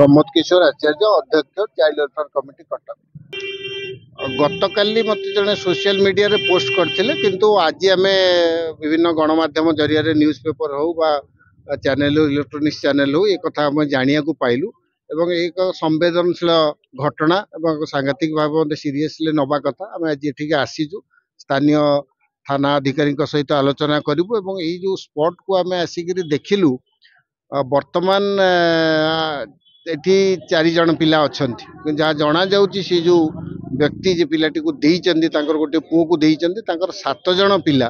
प्रमोद किशोर आचार्य अध्यक्ष child welfare committee Cuttack. गतकाली मत जड़े सोशल मीडिया रे पोस्ट करथिले किंतु आज आम विभिन्न गणमाध्यम जरिया न्यूज पेपर हो बा चैनल इलेक्ट्रोनिक्स चैनल हो ये कथा आम जानिया को पाइलु एवं एक संवेदनशील घटना एवं सांघातिक भाव सीरियसली नवा कथा आम आज एठिक आसीचु स्थानीय थाना अधिकारी सहित आलोचना करूँ एवं यही जो स्पॉट को आम आसिक देखिलु वर्तमान एठी 4 जन पिला अछंती जहाँ जना जाउची से जो व्यक्ति जे पिलाटी को देइचंदी तांकर गोटे पुओ को देइचंदी तांकर 7 जन पिला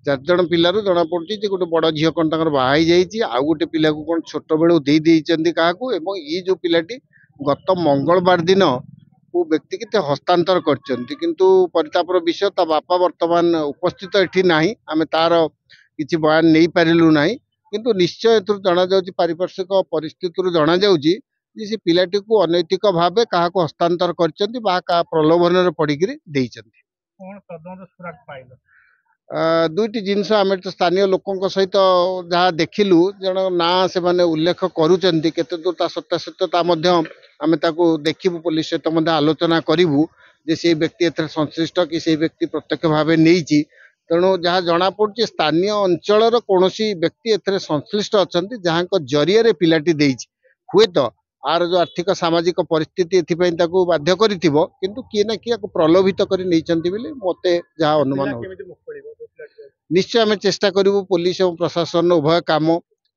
4 जन पिलारू जना पड़ची जे गोटे बड़ झियो कोन तांकर बाहाई जाईची आ गोटे पिला को कोन छोट बेलू देइ देइचंदी काहाकू एवं ई जो पिलाटी गत मंगलवार दिन वो व्यक्ति के हस्तांतर करचंती किंतु परितापर विषय ता बापा वर्तमान उपस्थित एठी नाही आमे तार किछि बयान नै पारिलु नाही किंतु निश्चय एथुर जना जाउची पारिपार्श्विक परिस्थिति जना जाउची जे से पिलाटी को अनैतिक भावे कहा को हस्तांतर करचंती बा का प्रलोभन रे पडिगिरी देइचंती कोन तदंत सुराग पाइलो दुईटी जिनस आम तो स्थानीय लोकों सहित जहाँ देखिलु जन ना से माने उल्लेख करूचंती केते दूर ता सत्यासत्यता मध्य आमे ताको देखिबु पुलिस सहित मध्य आलोचना करिवु जे से व्यक्ति एथरे संश्लिष्ट कि से व्यक्ति प्रत्यक्ष भावे नेइची तेणु जहाँ जना पड़े स्थानीय अंचल कौन व्यक्ति एथरे संश्लिष्ट अच्छा जहाँ जरिया रे पिलाटी देइची हुए तो आर जो आर्थिक सामाजिक परिस्थिति एथिपई ताको बाध्य करिथिबो किंतु किए ना किए प्रलोभित करि नैचंती बोली मते जहाँ अनुमान हो निश्चय आम चेष्टा करूँ पुलिस और प्रशासन उभय काम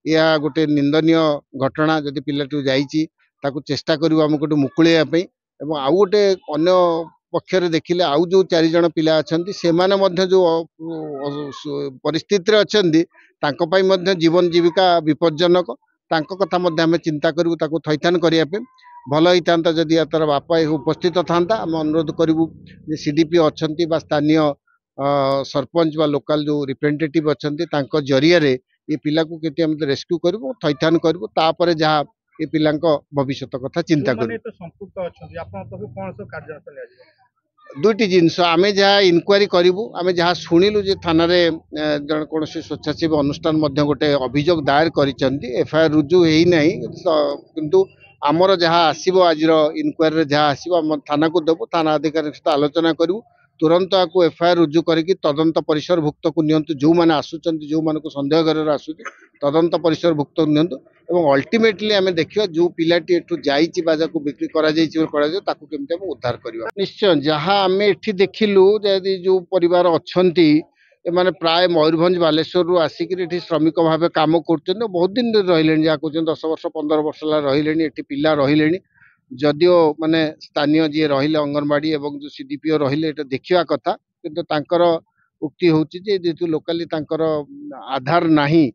या गोटे निंदनीय घटना जदि पिलाटी जाइए ताकू चेष्टा करूँ आम गोटे मुकुलैया आउ गोटे अन्य पक्षरे देखिले आउ जो 4 जन पिला अछंती सेमाने मध्य जो परिस्थिति अछंती तांको पई मध्य जीवन जीविका विपज्जनक तांको कथा मध्य आम चिंता करूँ ताकू थैथान करिया पे भल होता जदि तार बापा उपस्थित था आम अनुरोध करूँ सीडीपी अछंती बा स्थानीय सरपंच बा लोकल जो रिप्रेजेंटेटिव अछंती तांको जरिया रे ये पिला को केते हम रेस्क्यू करूँ थैथान करूँ तापर जहाँ ये पिलांको भविष्यत कथा चिंता करूँ दुईटी जिनस आम जहाँ इनक्वारी करूँ आम जहाँ शुणिलु जे थाना रे जन कौन स्वेच्छासेवी अनुष्ठान मध्य गोटे अभियोग दायर करिसेंती एफआईआर रुजु हेई नाही किंतु आमर जहाँ आसीबो आजिर इनक्वारी जहाँ आसीबो आम थाना को देबो थाना अधिकारी सहित आलोचना करूँ तुरंत आपको एफआईआर रुजु करके तदंत परिसर भुक्त को नियंतु जो माने आसुचंती जो माने को संदेह घर आसुची तदंत परिसर भुक्त नियंतु एवं अल्टीमेटली आम देखिया जो पिलाटी एठु जाईची बाजा को बिक्री करा जाईची करा जाय ताकू केमते हम उद्धार करबा निश्चय जहाँ आम एठी देखिलु जे जो परिवार अछंती एमाने प्राय मयूरभंज बालेश्वर रु आसिक एठी श्रमिक भाव काम करछन बहुत दिन रहिलेनी जा को 10 वर्ष 15 वर्ष ला रहिलेनी एठी पिला रहिलेनी जदियो माने स्थानीय जी रहिले अंगनवाड़ी एवं जो सीडीपीओ रहिले एटा देखिया कथा किंतु तांकर उक्ति होची जे जेतु लोकली तांकर आधार नाही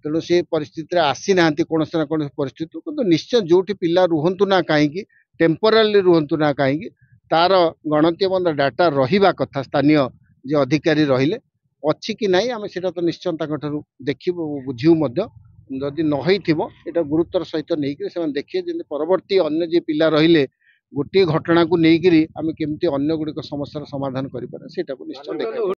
तेणु से परिस्थिति आसी नांती कोनसे ना कोन परिस्थिति किंतु निश्चय जोठी पिला रुहंतु ना काहेकि टेम्पोरारी रुहंतु ना काहेकि तार गणति एवं डाटा रहिबा कथा स्थानीय जे अधिकारी रहिले अच्छी कि नहीं आम सेटा तो निश्चय तांकठारु देखिबो बुझिउ मध्य जदि न होइथिबो एटा गुरुत्वर सहित नेइकि से देखिए जे परवर्ती अन्य जे पिला रहिले गोटे घटना को नेइकि आम केमती अन्य गुड़िक समस्या समाधान करि पारे सेटा को निश्चय देखिबो।